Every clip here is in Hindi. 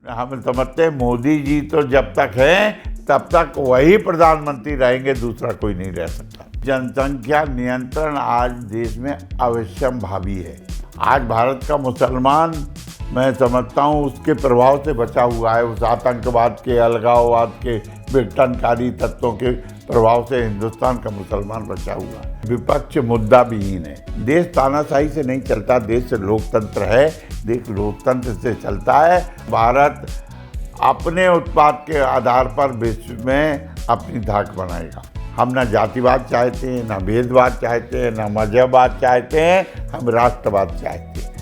हम समझते हैं मोदी जी तो जब तक हैं तब तक वही प्रधानमंत्री रहेंगे, दूसरा कोई नहीं रह सकता। जनसंख्या नियंत्रण आज देश में अवश्यंभावी है। आज भारत का मुसलमान, मैं समझता हूँ, उसके प्रभाव से बचा हुआ है। उस आतंकवाद के, अलगाववाद के, विघटनकारी तत्वों के प्रभाव से हिंदुस्तान का मुसलमान बचा हुआ है। विपक्ष मुद्दा विहीन है। देश तानाशाही से नहीं चलता, देश लोकतंत्र है, देश लोकतंत्र से चलता है। भारत अपने उत्पाद के आधार पर विश्व में अपनी धाक बनाएगा। हम ना जातिवाद चाहते हैं, ना भेदवाद चाहते हैं, ना मजहबवाद चाहते हैं, हम राष्ट्रवाद चाहते हैं।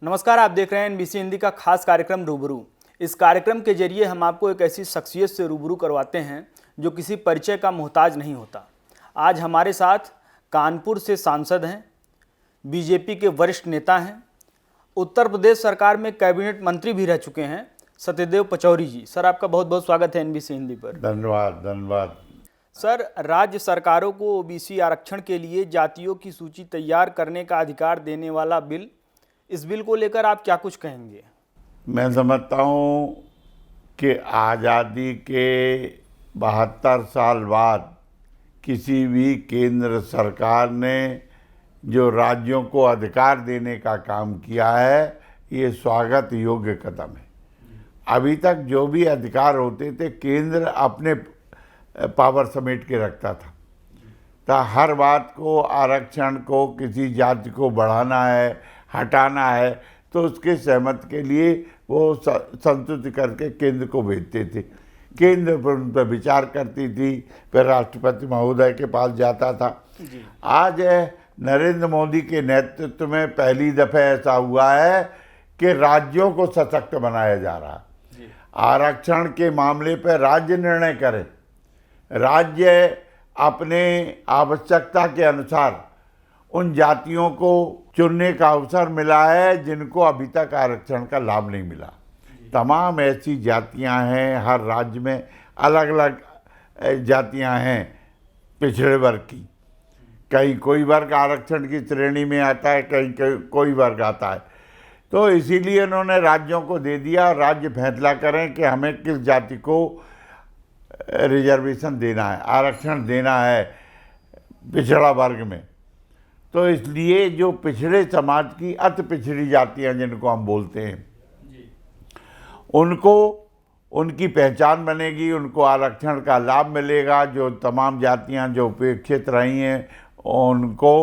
नमस्कार, आप देख रहे हैं एनबीसी हिंदी का खास कार्यक्रम रूबरू। इस कार्यक्रम के जरिए हम आपको एक ऐसी शख्सियत से रूबरू करवाते हैं जो किसी परिचय का मोहताज नहीं होता। आज हमारे साथ कानपुर से सांसद हैं, बीजेपी के वरिष्ठ नेता हैं, उत्तर प्रदेश सरकार में कैबिनेट मंत्री भी रह चुके हैं, सत्यदेव पचौरी जी। सर, आपका बहुत बहुत स्वागत है एनबीसी हिंदी पर। धन्यवाद धन्यवाद। सर, राज्य सरकारों को ओबीसी आरक्षण के लिए जातियों की सूची तैयार करने का अधिकार देने वाला बिल, इस बिल को लेकर आप क्या कुछ कहेंगे? मैं समझता हूँ कि आज़ादी के 72 साल बाद किसी भी केंद्र सरकार ने जो राज्यों को अधिकार देने का काम किया है, ये स्वागत योग्य कदम है। अभी तक जो भी अधिकार होते थे, केंद्र अपने पावर समेट के रखता था। तो हर बात को, आरक्षण को, किसी जाति को बढ़ाना है, हटाना है, तो उसके सहमत के लिए वो संतुष्ट करके केंद्र को भेजते थे। केंद्र पर उन पर विचार करती थी, फिर राष्ट्रपति महोदय के पास जाता था। आज नरेंद्र मोदी के नेतृत्व में पहली दफे ऐसा हुआ है कि राज्यों को सशक्त बनाया जा रहा है। आरक्षण के मामले पर राज्य निर्णय करें, राज्य अपने आवश्यकता के अनुसार उन जातियों को चुनने का अवसर मिला है जिनको अभी तक आरक्षण का लाभ नहीं मिला। तमाम ऐसी जातियां हैं, हर राज्य में अलग अलग जातियां हैं पिछड़े वर्ग की। कहीं कोई वर्ग आरक्षण की श्रेणी में आता है, कहीं कोई वर्ग आता है। तो इसीलिए उन्होंने राज्यों को दे दिया, राज्य फैसला करें कि हमें किस जाति को रिजर्वेशन देना है, आरक्षण देना है पिछड़ा वर्ग में। तो इसलिए जो पिछड़े समाज की अति पिछड़ी जातियां जिनको हम बोलते हैं, उनको उनकी पहचान बनेगी, उनको आरक्षण का लाभ मिलेगा। जो तमाम जातियां जो उपेक्षित रही हैं, उनको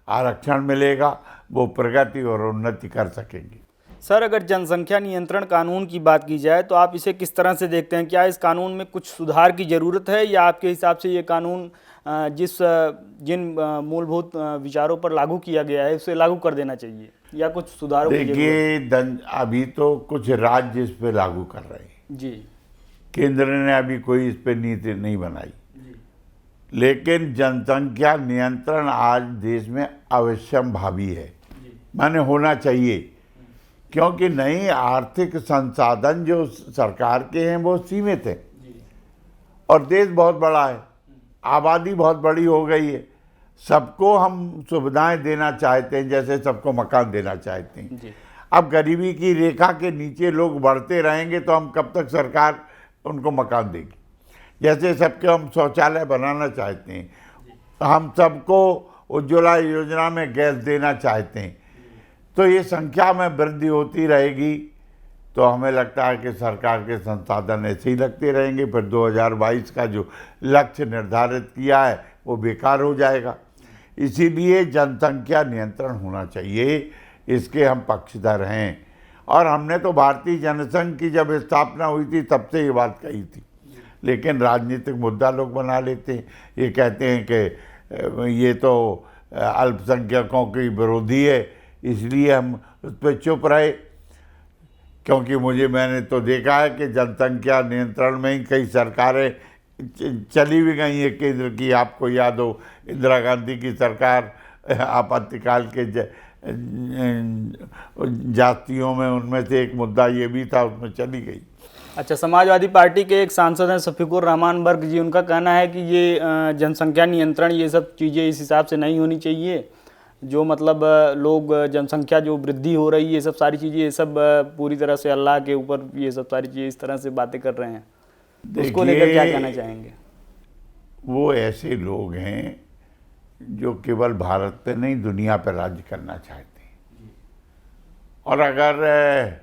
आरक्षण मिलेगा, वो प्रगति और उन्नति कर सकेंगी। सर, अगर जनसंख्या नियंत्रण कानून की बात की जाए तो आप इसे किस तरह से देखते हैं? क्या इस कानून में कुछ सुधार की ज़रूरत है, या आपके हिसाब से ये कानून जिन मूलभूत विचारों पर लागू किया गया है उसे लागू कर देना चाहिए, या कुछ सुधारों की जरूरत है? देखिए, अभी तो कुछ राज्य इस पे लागू कर रहे हैं जी। केंद्र ने अभी कोई इस पे नीति नहीं बनाई, लेकिन जनसंख्या नियंत्रण आज देश में अवश्यंभावी है, माने होना चाहिए। क्योंकि नई आर्थिक संसाधन जो सरकार के हैं वो सीमित है, और देश बहुत बड़ा है, आबादी बहुत बड़ी हो गई है। सबको हम सुविधाएं देना चाहते हैं, जैसे सबको मकान देना चाहते हैं। अब गरीबी की रेखा के नीचे लोग बढ़ते रहेंगे तो हम कब तक सरकार उनको मकान देगी? जैसे सबके हम शौचालय बनाना चाहते हैं, हम सबको उज्ज्वला योजना में गैस देना चाहते हैं, तो ये संख्या में वृद्धि होती रहेगी। तो हमें लगता है कि सरकार के संसाधन ऐसे ही लगते रहेंगे, फिर 2022 का जो लक्ष्य निर्धारित किया है वो बेकार हो जाएगा। इसीलिए जनसंख्या नियंत्रण होना चाहिए, इसके हम पक्षधर हैं। और हमने तो भारतीय जनसंघ की जब स्थापना हुई थी तब से ये बात कही थी, लेकिन राजनीतिक मुद्दा लोग बना लेते हैं। ये कहते हैं कि ये तो अल्पसंख्यकों की विरोधी है, इसलिए हम उस पर चुप रहे। क्योंकि मैंने तो देखा है कि जनसंख्या नियंत्रण में ही कई सरकारें चली भी गई है केंद्र की। आपको याद हो, इंदिरा गांधी की सरकार आपातकाल के जातियों में, उनमें से एक मुद्दा ये भी था, उसमें चली गई। अच्छा, समाजवादी पार्टी के एक सांसद हैं शफीकुर रहमान बर्क जी, उनका कहना है कि ये जनसंख्या नियंत्रण, ये सब चीज़ें इस हिसाब से नहीं होनी चाहिए, जो मतलब लोग जनसंख्या जो वृद्धि हो रही है, ये सब सारी चीज़ें, ये सब पूरी तरह से अल्लाह के ऊपर ये सब सारी चीज़ें इस तरह से बातें कर रहे हैं, उसको लेकर क्या कहना चाहेंगे? वो ऐसे लोग हैं जो केवल भारत पे नहीं दुनिया पे राज्य करना चाहते हैं, और अगर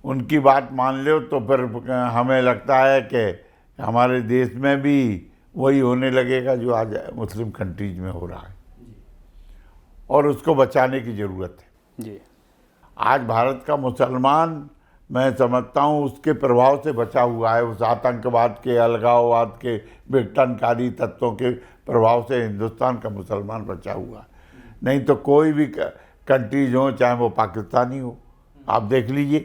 उनकी बात मान लो तो फिर हमें लगता है कि हमारे देश में भी वही होने लगेगा जो आज मुस्लिम कंट्रीज में हो रहा है, और उसको बचाने की ज़रूरत है जी। आज भारत का मुसलमान, मैं समझता हूँ उसके प्रभाव से बचा हुआ है, उस आतंकवाद के, अलगाववाद के, विघटनकारी तत्वों के प्रभाव से हिंदुस्तान का मुसलमान बचा हुआ है। नहीं तो कोई भी कंट्रीज हो, चाहे वो पाकिस्तानी हो, आप देख लीजिए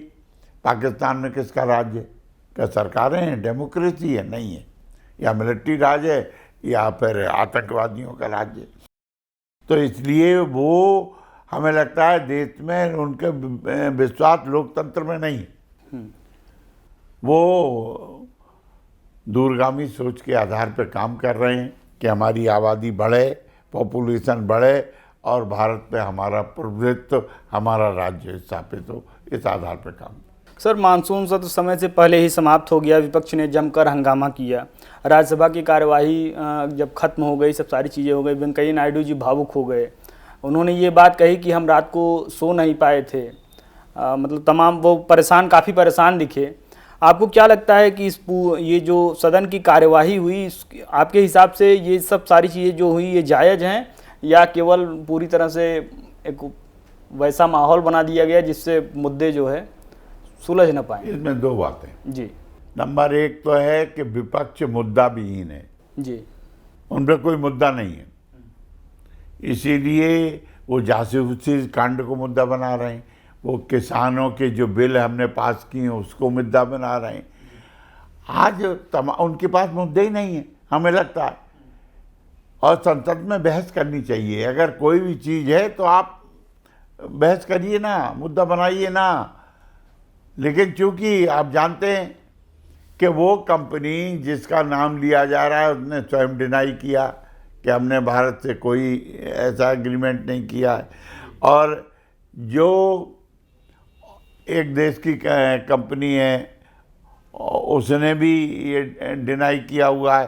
पाकिस्तान में किसका राज्य है? क्या सरकारें हैं? डेमोक्रेसी है? नहीं है। या मिलिट्री राज है या फिर आतंकवादियों का राज्य है। तो इसलिए वो हमें लगता है देश में उनके विश्वास लोकतंत्र में नहीं है। वो दूरगामी सोच के आधार पर काम कर रहे हैं कि हमारी आबादी बढ़े, पॉपुलेशन बढ़े और भारत पे हमारा प्रभुत्व, हमारा राज्य स्थापित हो, इस आधार पर काम। सर, मानसून सत्र समय से पहले ही समाप्त हो गया, विपक्ष ने जमकर हंगामा किया, राज्यसभा की कार्यवाही जब खत्म हो गई, सब सारी चीज़ें हो गई, वेंकैया नायडू जी भावुक हो गए। उन्होंने ये बात कही कि हम रात को सो नहीं पाए थे, मतलब तमाम वो काफ़ी परेशान दिखे। आपको क्या लगता है कि ये जो सदन की कार्यवाही हुई, आपके हिसाब से ये सब सारी चीज़ें जो हुई ये जायज़ हैं, या केवल पूरी तरह से एक वैसा माहौल बना दिया गया जिससे मुद्दे जो है सुलझ न पाए? इसमें दो बातें जी। नंबर एक तो है कि विपक्ष मुद्दा विहीन है जी। उन पर कोई मुद्दा नहीं है, इसीलिए वो जासूसी कांड को मुद्दा बना रहे हैं, वो किसानों के जो बिल हमने पास किए उसको मुद्दा बना रहे हैं। आज उनके पास मुद्दे ही नहीं है हमें लगता है, और संसद में बहस करनी चाहिए। अगर कोई भी चीज़ है तो आप बहस करिए ना, मुद्दा बनाइए ना। लेकिन चूंकि आप जानते हैं कि वो कंपनी जिसका नाम लिया जा रहा है उसने स्वयं डिनाई किया कि हमने भारत से कोई ऐसा एग्रीमेंट नहीं किया है, और जो एक देश की कंपनी है उसने भी ये डिनाई किया हुआ है।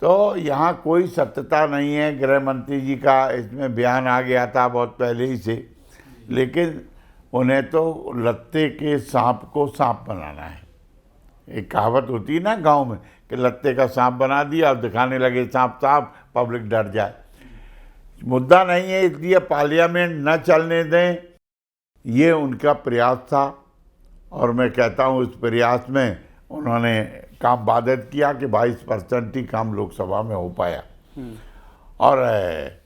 तो यहाँ कोई सत्यता नहीं है। गृह मंत्री जी का इसमें बयान आ गया था बहुत पहले ही से, लेकिन उन्हें तो लत्ते के सांप को सांप बनाना है। एक कहावत होती है ना गांव में कि लत्ते का सांप बना दिया और दिखाने लगे सांप सांप, पब्लिक डर जाए। मुद्दा नहीं है, इसलिए पार्लियामेंट न चलने दें, ये उनका प्रयास था, और मैं कहता हूँ इस प्रयास में उन्होंने काम बाधित किया कि 22% ही काम लोकसभा में हो पाया। और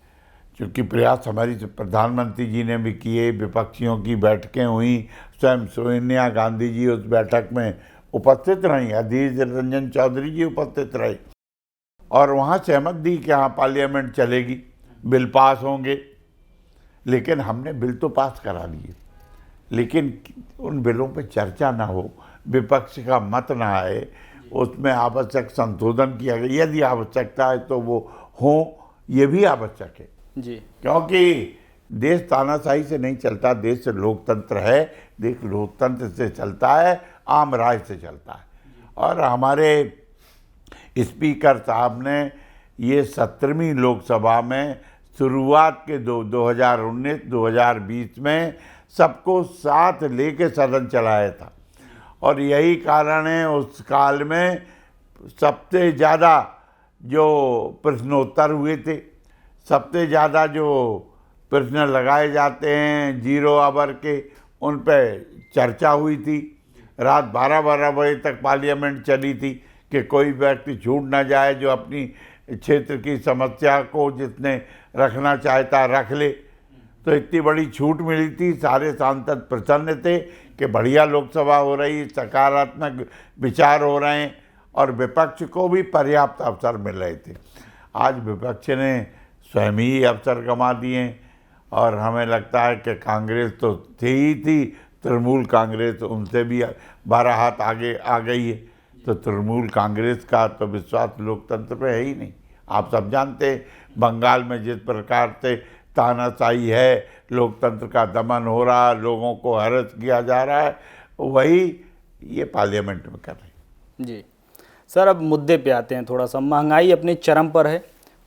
चूँकि प्रयास हमारी प्रधानमंत्री जी ने भी किए, विपक्षियों की बैठकें हुई, स्वयं सोनिया गांधी जी उस बैठक में उपस्थित रहीं, अधीर रंजन चौधरी जी उपस्थित रहे, और वहाँ सहमत दी कि हाँ पार्लियामेंट चलेगी, बिल पास होंगे। लेकिन हमने बिल तो पास करा लिए, लेकिन उन बिलों पे चर्चा ना हो, विपक्ष का मत ना आए, उसमें आवश्यक संशोधन किया गया, यदि आवश्यकता है तो वो हो, ये भी आवश्यक है जी। क्योंकि देश तानाशाही से नहीं चलता, देश लोकतंत्र है, देश लोकतंत्र से चलता है, आम राय से चलता है। और हमारे स्पीकर साहब ने ये 17वीं लोकसभा में शुरुआत के 2019-2020 में सबको साथ लेके सदन चलाया था, और यही कारण है उस काल में सबसे ज़्यादा जो प्रश्नोत्तर हुए थे, सबसे ज़्यादा जो प्रश्न लगाए जाते हैं 0 आवर के, उन पर चर्चा हुई थी। रात 12-12 बजे तक पार्लियामेंट चली थी कि कोई व्यक्ति छूट ना जाए जो अपनी क्षेत्र की समस्या को जिसने रखना चाहता रख ले। तो इतनी बड़ी छूट मिली थी, सारे सांसद प्रसन्न थे कि बढ़िया लोकसभा हो रही, सकारात्मक विचार हो रहे हैं, और विपक्ष को भी पर्याप्त अवसर मिल रहे थे। आज विपक्ष ने स्वयं ही अवसर गंवा दिए, और हमें लगता है कि कांग्रेस तो थी, तृणमूल कांग्रेस उनसे भी 12 हाथ आगे आ गई है। तो तृणमूल कांग्रेस का तो विश्वास लोकतंत्र पे है ही नहीं। आप सब जानते हैं बंगाल में जिस प्रकार से तानाशाही है, लोकतंत्र का दमन हो रहा, लोगों को हैरत किया जा रहा है, वही ये पार्लियामेंट में कर रहे हैं। जी सर, अब मुद्दे पे आते हैं थोड़ा सा। महंगाई अपने चरम पर है,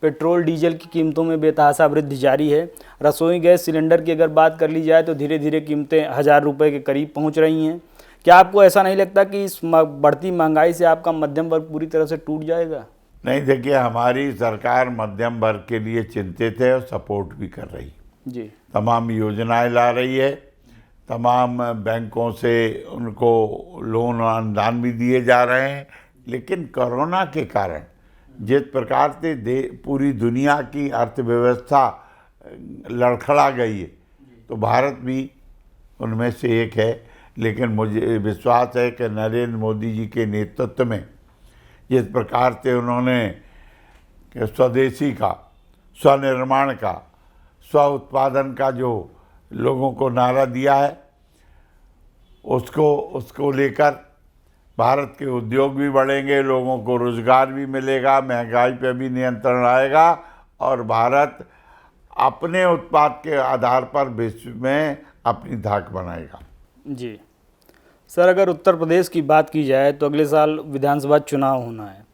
पेट्रोल डीजल की कीमतों में बेतहाशा वृद्धि जारी है। रसोई गैस सिलेंडर की अगर बात कर ली जाए तो धीरे धीरे कीमतें 1000 रुपये के करीब पहुंच रही हैं। क्या आपको ऐसा नहीं लगता कि इस बढ़ती महंगाई से आपका मध्यम वर्ग पूरी तरह से टूट जाएगा? नहीं, देखिए, हमारी सरकार मध्यम वर्ग के लिए चिंतित है और सपोर्ट भी कर रही है। जी, तमाम योजनाएं ला रही है, तमाम बैंकों से उनको लोन और अनुदान भी दिए जा रहे हैं। लेकिन कोरोना के कारण जिस प्रकार से पूरी दुनिया की अर्थव्यवस्था लड़खड़ा गई है, तो भारत भी उनमें से एक है। लेकिन मुझे विश्वास है कि नरेंद्र मोदी जी के नेतृत्व में जिस प्रकार से उन्होंने स्वदेशी का, स्वनिर्माण का, स्व उत्पादन का जो लोगों को नारा दिया है, उसको लेकर भारत के उद्योग भी बढ़ेंगे, लोगों को रोजगार भी मिलेगा, महंगाई पे भी नियंत्रण आएगा और भारत अपने उत्पाद के आधार पर विश्व में अपनी धाक बनाएगा। जी सर, अगर उत्तर प्रदेश की बात की जाए तो अगले साल विधानसभा चुनाव होना है।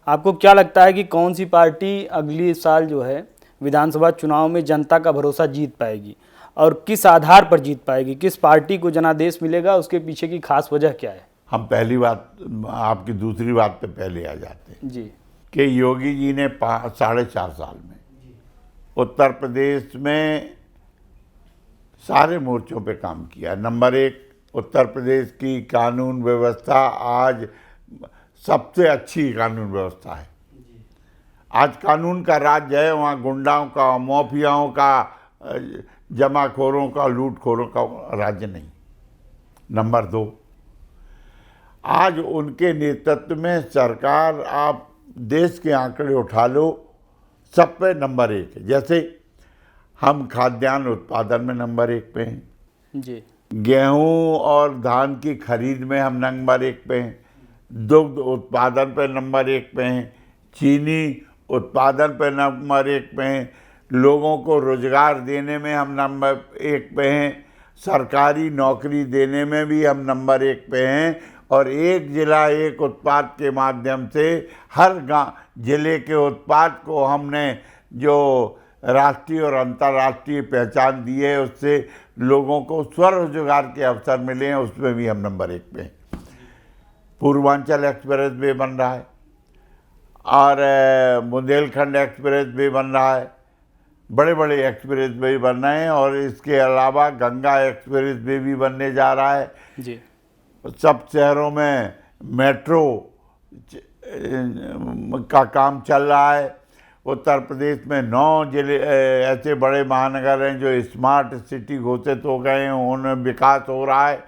आपको क्या लगता है कि कौन सी पार्टी अगले साल जो है विधानसभा चुनाव में जनता का भरोसा जीत पाएगी और किस आधार पर जीत पाएगी? किस पार्टी को जनादेश मिलेगा? उसके पीछे की खास वजह क्या है? हम पहली बात, आपकी दूसरी बात पे पहले आ जाते हैं जी, कि योगी जी ने 4.5 साल में उत्तर प्रदेश में सारे मोर्चों पे काम किया। नंबर 1, उत्तर प्रदेश की कानून व्यवस्था आज सबसे अच्छी कानून व्यवस्था है। आज कानून का राज्य है, वहाँ गुंडाओं का, माफियाओं का, जमाखोरों का, लूटखोरों का राज्य नहीं। नंबर 2, आज उनके नेतृत्व में सरकार, आप देश के आंकड़े उठा लो, सब पे नंबर 1 है। जैसे हम खाद्यान्न उत्पादन में नंबर 1 पे हैं जी, गेहूं और धान की खरीद में हम नंबर 1 पे हैं, दुग्ध उत्पादन पे नंबर 1 पे हैं, चीनी उत्पादन पे नंबर 1 पे हैं, लोगों को रोजगार देने में हम नंबर 1 पे हैं, सरकारी नौकरी देने में भी हम नंबर 1 पे हैं और एक जिला एक उत्पाद के माध्यम से हर गांव जिले के उत्पाद को हमने जो राष्ट्रीय और अंतर्राष्ट्रीय पहचान दी है, उससे लोगों को स्वरोजगार के अवसर मिले हैं, उसमें भी हम नंबर 1 पे हैं। पूर्वांचल एक्सप्रेस वे बन रहा है और बुंदेलखंड एक्सप्रेस वे बन रहा है, बड़े बड़े एक्सप्रेस वे बन रहे हैं और इसके अलावा गंगा एक्सप्रेस वे भी बनने जा रहा है। जी, सब शहरों में मेट्रो का काम चल रहा है। उत्तर प्रदेश में 9 जिले ऐसे बड़े महानगर हैं जो स्मार्ट सिटी घोषित हो गए हैं, उनमें विकास हो रहा है।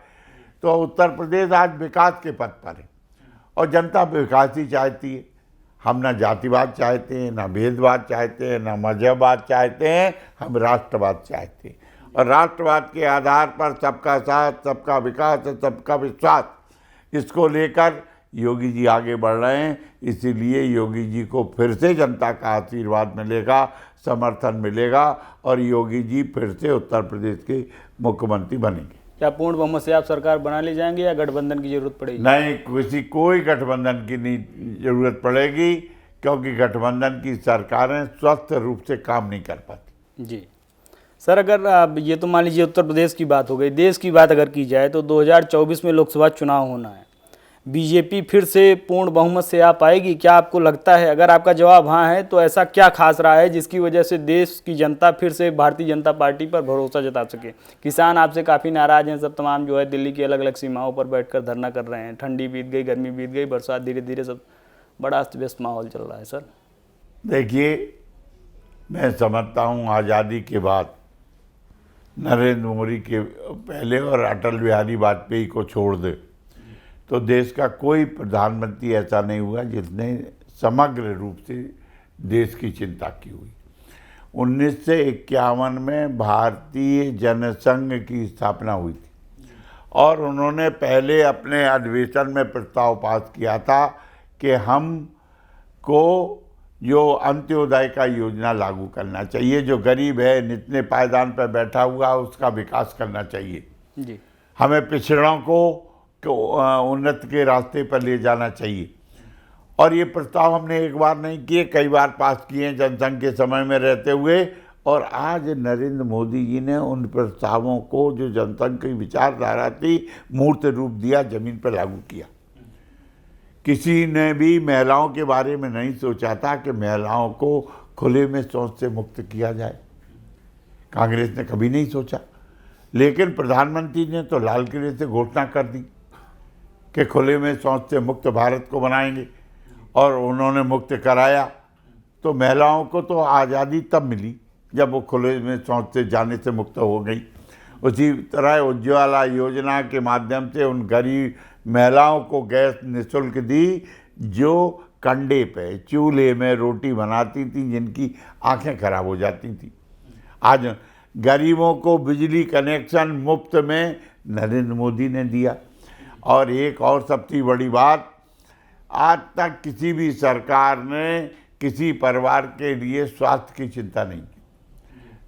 तो उत्तर प्रदेश आज विकास के पथ पर है और जनता विकास ही चाहती है। हम ना जातिवाद चाहते हैं, ना भेदवाद चाहते हैं, ना मजहबवाद चाहते हैं, हम राष्ट्रवाद चाहते हैं और राष्ट्रवाद के आधार पर सबका साथ, सबका विकास और सबका विश्वास, इसको लेकर योगी जी आगे बढ़ रहे हैं। इसीलिए योगी जी को फिर से जनता का आशीर्वाद मिलेगा, समर्थन मिलेगा और योगी जी फिर से उत्तर प्रदेश के मुख्यमंत्री बनेंगे। क्या पूर्ण बहुमत से आप सरकार बना ले जाएंगे या गठबंधन की जरूरत पड़ेगी? नहीं, कोई गठबंधन की नहीं जरूरत पड़ेगी, क्योंकि गठबंधन की सरकारें स्वस्थ रूप से काम नहीं कर पाती। जी सर, अगर अब ये तो मान लीजिए उत्तर प्रदेश की बात हो गई, देश की बात अगर की जाए तो 2024 में लोकसभा चुनाव होना है। बीजेपी फिर से पूर्ण बहुमत से आ पाएगी? क्या आपको लगता है? अगर आपका जवाब हाँ है तो ऐसा क्या खास रहा है जिसकी वजह से देश की जनता फिर से भारतीय जनता पार्टी पर भरोसा जता सके? किसान आपसे काफ़ी नाराज़ हैं, सब तमाम जो है दिल्ली की अलग अलग सीमाओं पर बैठकर धरना कर रहे हैं। ठंडी बीत गई, गर्मी बीत गई, बरसात धीरे धीरे, सब बड़ा अस्त व्यस्त माहौल चल रहा है। सर देखिए, मैं समझता हूँ आज़ादी के बाद नरेंद्र मोदी के पहले और अटल बिहारी वाजपेयी को छोड़ दे तो देश का कोई प्रधानमंत्री ऐसा नहीं हुआ जिसने समग्र रूप से देश की चिंता की हुई। 1951 में भारतीय जनसंघ की स्थापना हुई थी और उन्होंने पहले अपने अधिवेशन में प्रस्ताव पास किया था कि हमको जो अंत्योदय का योजना लागू करना चाहिए। जो गरीब है, निचले पायदान पर बैठा हुआ, उसका विकास करना चाहिए जी। हमें पिछड़ों को उन्नति के रास्ते पर ले जाना चाहिए। और ये प्रस्ताव हमने एक बार नहीं किए, कई बार पास किए हैं जनसंघ के समय में रहते हुए। और आज नरेंद्र मोदी जी ने उन प्रस्तावों को, जो जनसंघ की विचारधारा थी, मूर्त रूप दिया, जमीन पर लागू किया। किसी ने भी महिलाओं के बारे में नहीं सोचा था कि महिलाओं को खुले में शौच से मुक्त किया जाए। कांग्रेस ने कभी नहीं सोचा, लेकिन प्रधानमंत्री ने तो लाल किले से घोषणा कर दी कि खुले में शौच से मुक्त भारत को बनाएंगे, और उन्होंने मुक्त कराया। तो महिलाओं को तो आज़ादी तब मिली जब वो खुले में शौच से जाने से मुक्त हो गई। उसी तरह उज्ज्वला योजना के माध्यम से उन गरीब महिलाओं को गैस निःशुल्क दी, जो कंडे पे चूल्हे में रोटी बनाती थी, जिनकी आंखें खराब हो जाती थी। आज गरीबों को बिजली कनेक्शन मुफ्त में नरेंद्र मोदी ने दिया। और एक और सबसे बड़ी बात, आज तक किसी भी सरकार ने किसी परिवार के लिए स्वास्थ्य की चिंता नहीं की।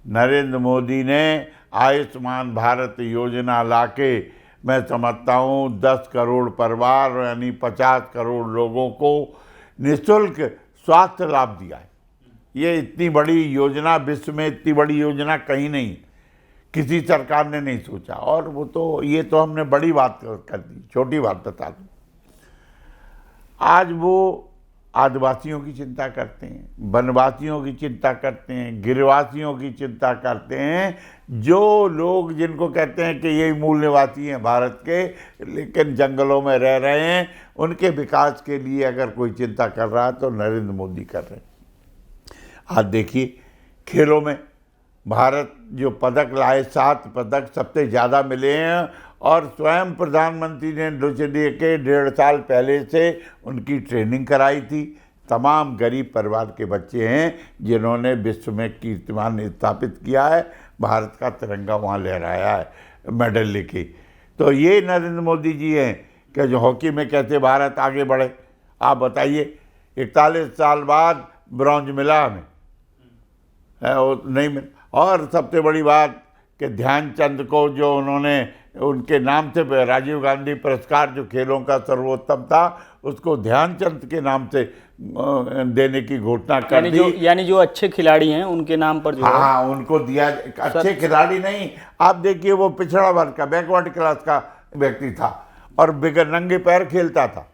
नरेंद्र मोदी ने आयुष्मान भारत योजना लाके, मैं समझता हूँ 10 करोड़ परिवार यानी 50 करोड़ लोगों को निःशुल्क स्वास्थ्य लाभ दिया है। ये इतनी बड़ी योजना, विश्व में इतनी बड़ी योजना कहीं नहीं, किसी सरकार ने नहीं सोचा। और वो तो, ये तो हमने बड़ी बात कर दी। छोटी बात बता दूँ, आज वो आदिवासियों की चिंता करते हैं, वनवासियों की चिंता करते हैं, गिरवासियों की चिंता करते हैं, जो लोग जिनको कहते हैं कि ये मूल निवासी हैं भारत के, लेकिन जंगलों में रह रहे हैं। उनके विकास के लिए अगर कोई चिंता कर रहा है तो नरेंद्र मोदी कर रहे हैं। आज देखिए, खेलों में भारत जो पदक लाए, 7 पदक सबसे ज़्यादा मिले हैं। और स्वयं प्रधानमंत्री ने दूसरे के 1.5 साल पहले से उनकी ट्रेनिंग कराई थी। तमाम गरीब परिवार के बच्चे हैं जिन्होंने विश्व में कीर्तिमान स्थापित किया है, भारत का तिरंगा वहाँ लहराया है मेडल लेके। तो ये नरेंद्र मोदी जी हैं कि जो हॉकी में कैसे भारत आगे बढ़े। आप बताइए, 41 साल बाद ब्रॉन्ज मिला हमें, वो नहीं मिला। और सबसे बड़ी बात कि ध्यानचंद को जो उन्होंने उनके नाम से राजीव गांधी पुरस्कार, जो खेलों का सर्वोत्तम था, उसको ध्यानचंद के नाम से देने की घोषणा कर दी। यानी जो अच्छे खिलाड़ी हैं उनके नाम पर जो हाँ, उनको दिया। अच्छे खिलाड़ी नहीं, आप देखिए, वो पिछड़ा वर्ग का, बैकवर्ड क्लास का व्यक्ति था और बिगर नंगे पैर खेलता था,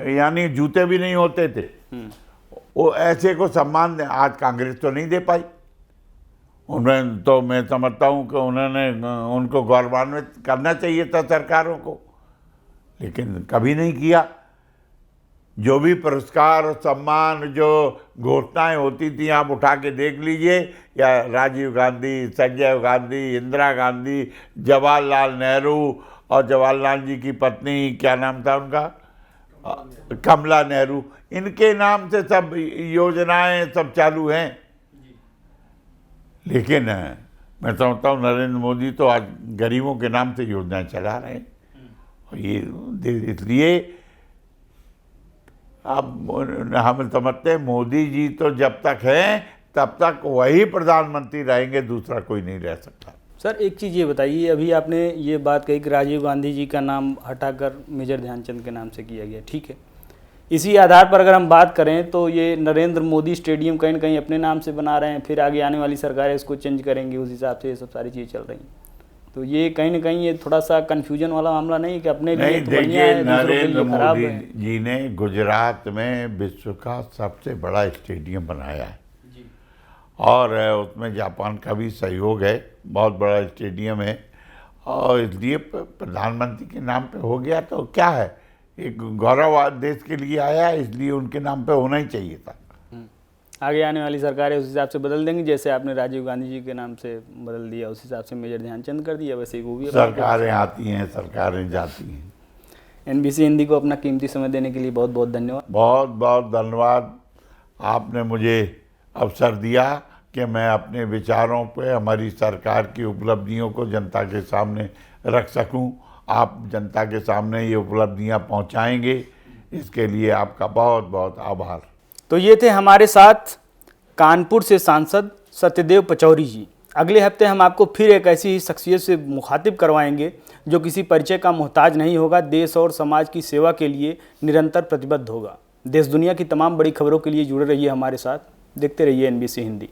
यानी जूते भी नहीं होते थे। वो ऐसे को सम्मान दे, आज कांग्रेस तो नहीं दे पाई। उन्हें तो मैं समझता हूँ कि उनको गौरवान्वित करना चाहिए था सरकारों को, लेकिन कभी नहीं किया। जो भी पुरस्कार और सम्मान, जो घोषणाएं होती थी, आप उठा के देख लीजिए, या राजीव गांधी, संजय गांधी, इंदिरा गांधी, जवाहरलाल नेहरू और जवाहरलाल जी की पत्नी, क्या नाम था उनका, कमला नेहरू, इनके नाम से सब योजनाएं सब चालू हैं। लेकिन मैं समझता हूँ नरेंद्र मोदी तो आज गरीबों के नाम से योजनाएं चला रहे हैं। और ये इसलिए अब हम समझते हैं मोदी जी तो जब तक हैं तब तक वही प्रधानमंत्री रहेंगे, दूसरा कोई नहीं रह सकता। सर एक चीज़ ये बताइए, अभी आपने ये बात कही कि राजीव गांधी जी का नाम हटाकर मेजर ध्यानचंद के नाम से किया गया, ठीक है। इसी आधार पर अगर हम बात करें तो ये नरेंद्र मोदी स्टेडियम कहीं ना कहीं अपने नाम से बना रहे हैं, फिर आगे आने वाली सरकारें इसको चेंज करेंगी, उस हिसाब से ये सब सारी चीज़ें चल रही हैं। तो ये कहीं ना कहीं ये थोड़ा सा कन्फ्यूजन वाला मामला नहीं है कि अपने लिए तो बढ़िया है, दूसरों के लिए खराब है। नरेंद्र मोदी जी ने गुजरात में विश्व का सबसे बड़ा स्टेडियम बनाया है जी। और उसमें जापान का भी सहयोग है, बहुत बड़ा स्टेडियम है। और इसलिए प्रधानमंत्री के नाम पे हो गया तो क्या है, एक गौरव देश के लिए आया, इसलिए उनके नाम पे होना ही चाहिए था। आगे आने वाली सरकारें उस हिसाब से बदल देंगी, जैसे आपने राजीव गांधी जी के नाम से बदल दिया, उस हिसाब से मेजर ध्यानचंद कर दिया, वैसे वो भी सरकारें आती हैं, सरकारें जाती हैं। एनबीसी हिंदी को अपना कीमती समय देने के लिए बहुत बहुत धन्यवाद। बहुत बहुत धन्यवाद। आपने मुझे अवसर दिया कि मैं अपने विचारों पे हमारी सरकार की उपलब्धियों को जनता के सामने रख सकूं। आप जनता के सामने ये उपलब्धियां पहुंचाएंगे, इसके लिए आपका बहुत बहुत आभार। तो ये थे हमारे साथ कानपुर से सांसद सत्यदेव पचौरी जी। अगले हफ्ते हम आपको फिर एक ऐसी ही शख्सियत से मुखातिब करवाएंगे जो किसी परिचय का मोहताज नहीं होगा, देश और समाज की सेवा के लिए निरंतर प्रतिबद्ध होगा। देश दुनिया की तमाम बड़ी खबरों के लिए जुड़े रहिए हमारे साथ, देखते रहिए NBC हिंदी।